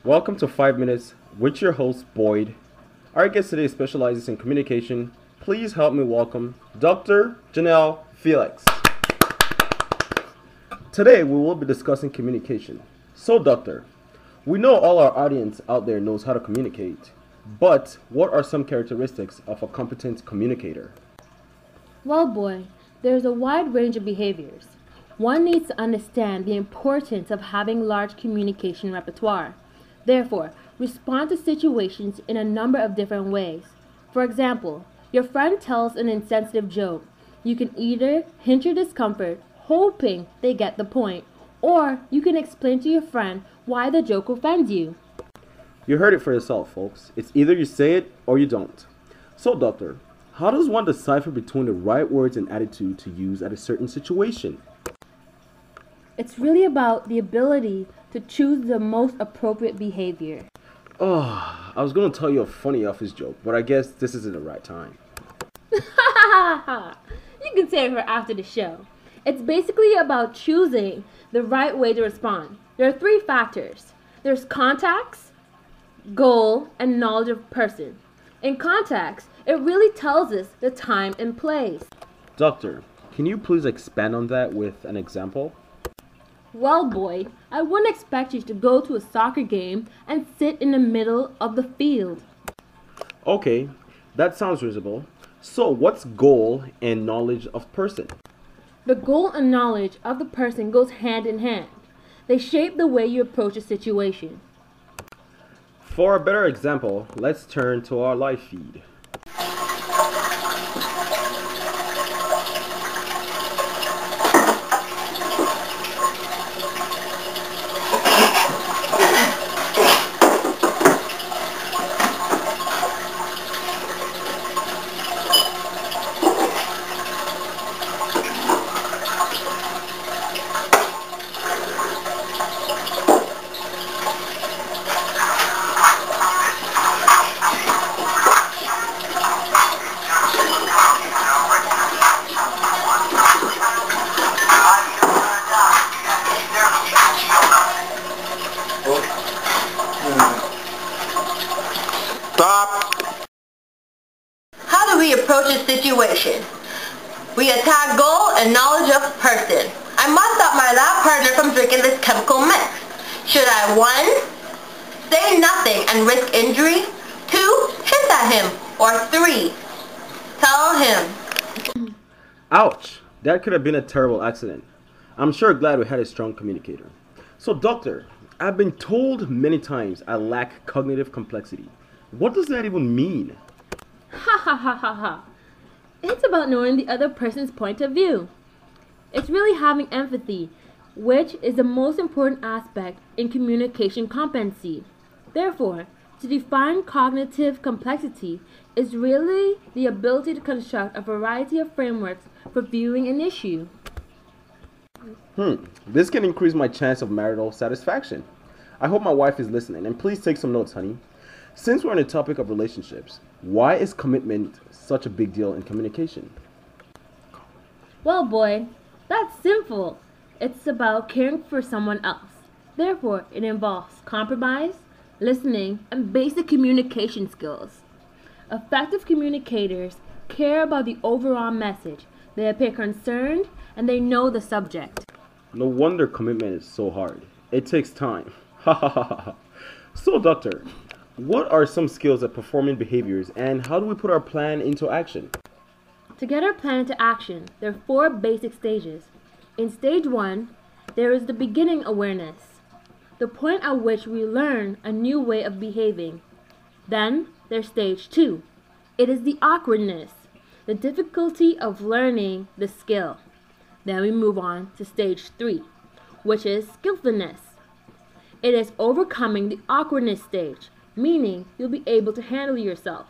Welcome to 5 Minutes with your host, Boyd. Our guest today specializes in communication. Please help me welcome Dr. Jonelle Felix. Today, we will be discussing communication. So, Doctor, we know all our audience out there knows how to communicate, but what are some characteristics of a competent communicator? Well, boy, there's a wide range of behaviors. One needs to understand the importance of having large communication repertoire. Therefore, respond to situations in a number of different ways. For example, your friend tells an insensitive joke. You can either hint your discomfort, hoping they get the point, or you can explain to your friend why the joke offends you. You heard it for yourself, folks. It's either you say it or you don't. So, Doctor, how does one decipher between the right words and attitude to use at a certain situation? It's really about the ability to choose the most appropriate behavior. Oh, I was going to tell you a funny office joke, but I guess this isn't the right time. You can save it for after the show. It's basically about choosing the right way to respond. There are three factors. There's context, goal, and knowledge of person. In context, it really tells us the time and place. Doctor, can you please expand on that with an example? Well, Boyd, I wouldn't expect you to go to a soccer game and sit in the middle of the field. Okay, that sounds reasonable. So what's goal and knowledge of person? The goal and knowledge of the person goes hand in hand. They shape the way you approach a situation. For a better example, let's turn to our live feed. How do we approach a situation? We attack goal and knowledge of person. I must stop my lab partner from drinking this chemical mix. Should I 1. Say nothing and risk injury? 2. Hint at him? Or 3. Tell him. Ouch! That could have been a terrible accident. I'm sure glad we had a strong communicator. So, Doctor, I've been told many times I lack cognitive complexity. What does that even mean? Ha ha ha ha ha. It's about knowing the other person's point of view. It's really having empathy, which is the most important aspect in communication competency. Therefore, to define cognitive complexity is really the ability to construct a variety of frameworks for viewing an issue. This can increase my chance of marital satisfaction. I hope my wife is listening, and please take some notes, honey. Since we're on the topic of relationships, why is commitment such a big deal in communication? Well, boy, that's simple. It's about caring for someone else. Therefore, it involves compromise, listening, and basic communication skills. Effective communicators care about the overall message. They appear concerned, and they know the subject. No wonder commitment is so hard. It takes time. Ha ha ha ha. So, Doctor, what are some skills at performing behaviors, and how do we put our plan into action? To get our plan into action, there are 4 basic stages. In stage 1, there is the beginning awareness, the point at which we learn a new way of behaving. Then there's stage 2. It is the awkwardness, the difficulty of learning the skill. Then we move on to stage 3, which is skillfulness. It is overcoming the awkwardness stage, meaning you'll be able to handle yourself.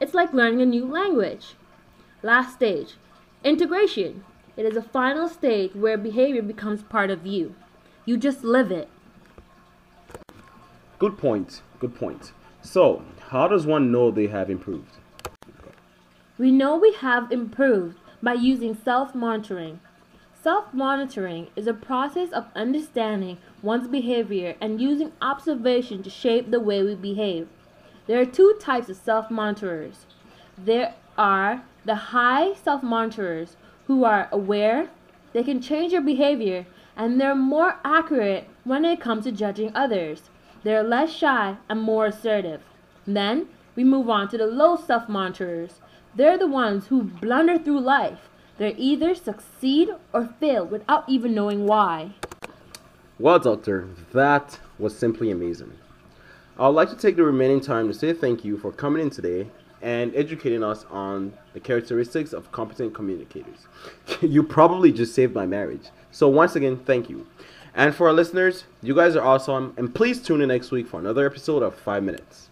It's like learning a new language. Last stage, integration. It is a final stage where behavior becomes part of you. You just live it. Good point. Good point. So, how does one know they have improved? We know we have improved by using self-monitoring. self-monitoring is a process of understanding one's behavior and using observation to shape the way we behave. There are two types of self-monitorers. There are the high self-monitorers who are aware, they can change their behavior, and they're more accurate when it comes to judging others. They're less shy and more assertive. Then we move on to the low self-monitorers. They're the ones who blunder through life. They either succeed or fail without even knowing why. Well, Doctor, that was simply amazing. I would like to take the remaining time to say thank you for coming in today and educating us on the characteristics of competent communicators. You probably just saved my marriage. So once again, thank you. And for our listeners, you guys are awesome, and please tune in next week for another episode of 5 Minutes.